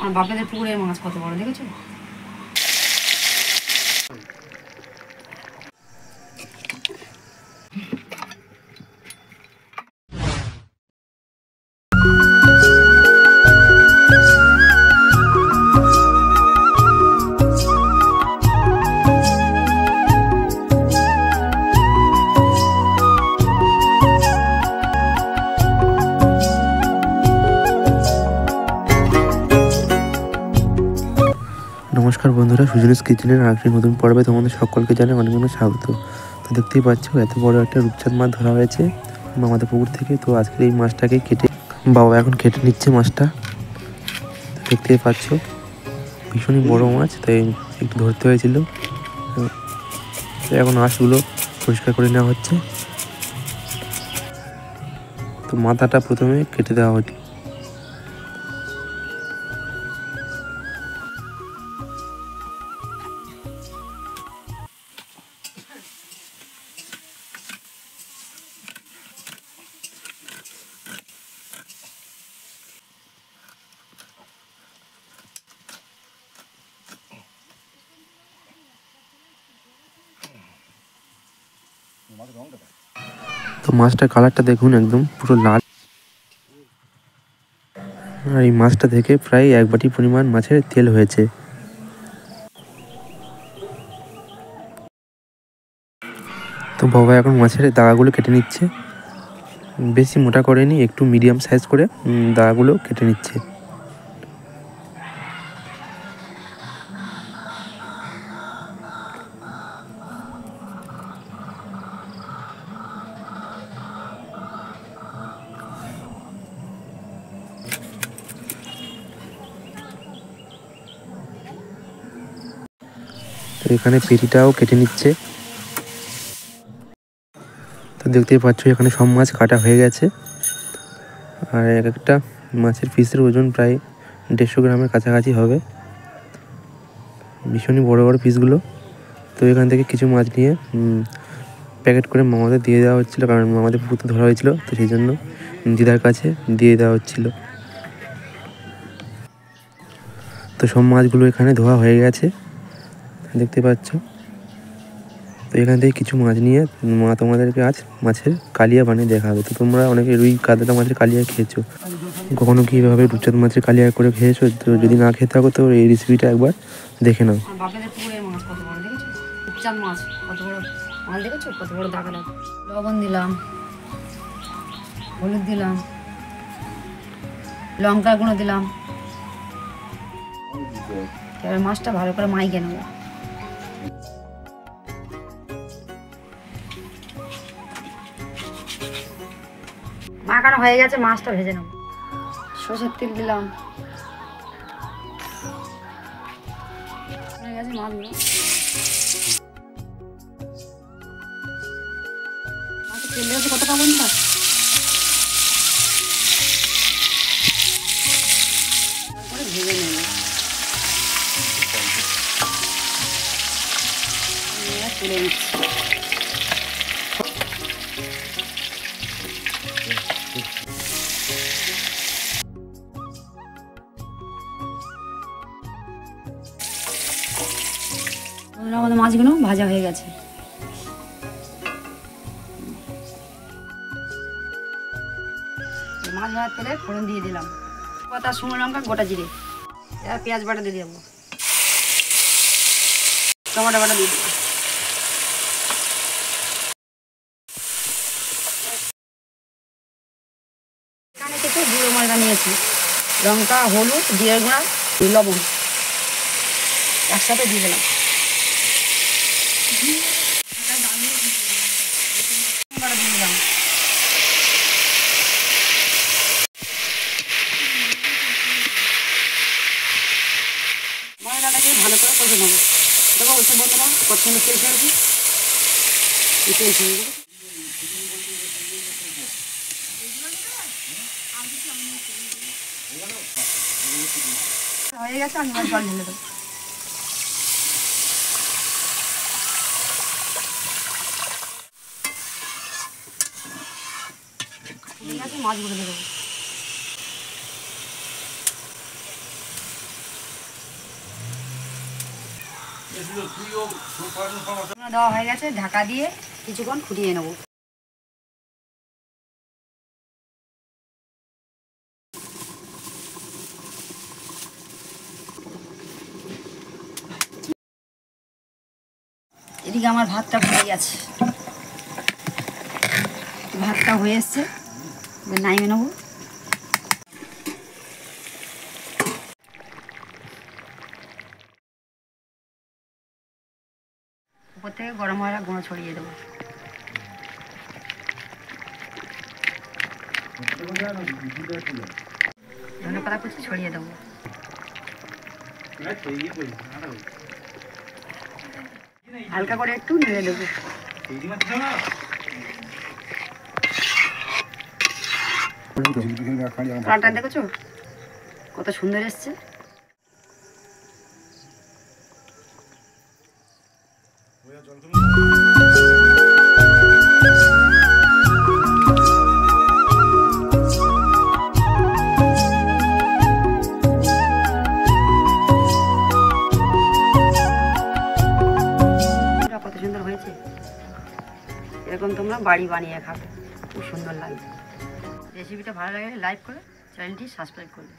আমার বাপেদের পুকুরের মাছ কত বড় দেখেছো? নমস্কার বন্ধুরা, সুজনীস কিচেনের আরেকটি নতুন পর্বে তোমাদের সকলকে জানাই অনেক অনেক স্বাগত। তো দেখতেই পাচ্ছ এত বড় একটা রূপচাঁদ মাছ ধরা হয়েছে আমাদের পুকুর থেকে। তো আজকে এই মাছটাকে বাবা এখন কেটে নিচ্ছে মাছটা। দেখতেই পাচ্ছ ভীষণই বড় মাছ, তাই একটু ধরতে হয়েছিল। এখন আঁশগুলো পরিষ্কার করে নেওয়া হচ্ছে। তো মাথাটা প্রথমে কেটে দেওয়া হচ্ছে। তো মাছটার কালারটা দেখুন, একদম পুরো লাল। আর এই মাছটা থেকে প্রায় 1 বাটি পরিমাণ মাছের তেল হয়েছে। তো বাবা এখন মাছের দাগাগুলো কেটে নিচ্ছে। বেশি মোটা করেনি, একটু মিডিয়াম সাইজ করে দাগাগুলো কেটে নিচ্ছে। তো এখানে পেটিটাও কেটে নিচ্ছে। তো দেখতেই পাচ্ছ এখানে সব মাছ কাটা হয়ে গেছে। আর এক একটা মাছের পিসের ওজন প্রায় 150 গ্রামের কাছাকাছি হবে। ভীষণই বড় বড় পিসগুলো। তো এখান থেকে কিছু মাছ নিয়ে প্যাকেট করে মামাদের দিয়ে দেওয়া হচ্ছিলো, কারণ মামাদের পুকুরে ধরা হয়েছিল, তো সেই জন্য দিদার কাছে দিয়ে দেওয়া হচ্ছিলো। তো সব মাছগুলো এখানে ধোয়া হয়ে গেছে, দেখতে পাচ্ছ। তো এখান থেকে কিছু মাছ নিয়ে মা তোমাদেরকে আজ মাছের কালিয়া বানিয়ে দেখাবে। তো তোমরা অনেকে রুই কাতলা মাছের কালিয়া খেয়েছো, কখনো কি এভাবে রূপচাঁদ মাছের কালিয়া করে খেয়েছো? তো যদি না খেতে থাকো তো এই রেসিপিটা একবার দেখে নাও। বাপেদের পুকুরের মাছ কত বড় দেখেছো? রূপচাঁদ মাছ কত বড় মাছ দেখেছো? কত বড় দাগা দাগ। লবণ দিলাম, হলুদ দিলাম, লঙ্কা গুঁড়ো দিলাম। এবার মাছটা ভালো করে মাইকে নেবো। মাখানো হয়ে গেছে, মাছটা ভেজে নেবো। সরষের তেল দিলাম, হয়ে গেছে মাছগুলো। মাছের তেল দিয়েছে কতটা বন্ধু না, তারপরে ভেজে নেবো। তুলে দিচ্ছি। আমাদের মাছগুলো ভাজা হয়ে গেছে। মাছ ভাজার তেলে ফোড়ন দিয়ে দিলাম, পাতা, শুকনো লঙ্কা, গোটা জিরে, এবার পেঁয়াজ বাটা দিয়ে দেবো, টমেটো বাটা দিয়ে দেবো। এখানে কিছু গুঁড়ো মশলা নিয়েছি, লঙ্কা, হলুদ, জিরের গুঁড়া, লবণ একসাথে দিয়ে দিলাম। বাটা দিয়ে দিলাম। মশলাটাকে ভালো করে কষে নেবো। দেখো ওইসব বন্ধুরা কত সুন্দর তেল ছেড়েছি, এই তেল ছেড়ে দেবো। হয়ে গেছে, আমি জল ঢেলে দেবো। মাছগুলো দেবো। দেওয়া হয়ে গেছে, ঢাকা দিয়ে কিছুক্ষণ ফুটিয়ে নেব। এদিকে আমার ভাতটা ফুটে গেছে, ভাতটা হয়ে এসছে, এবার নামিয়ে নেবো। উপর থেকে গরম মশলা গুঁড়ো ছড়িয়ে দেবো। ধনে পাতা কুচি ছড়িয়ে দেবো। হালকা করে একটু নেড়ে দেবো। কালারটা দেখেছো কত সুন্দর এসছে। কত সুন্দর হয়েছে, এরকম তোমরা বাড়ি বানিয়ে খাবে, খুব সুন্দর লাগবে। রেসিপিটা ভালো লাগলে লাইক করে চ্যানেলটি সাবস্ক্রাইব করবে।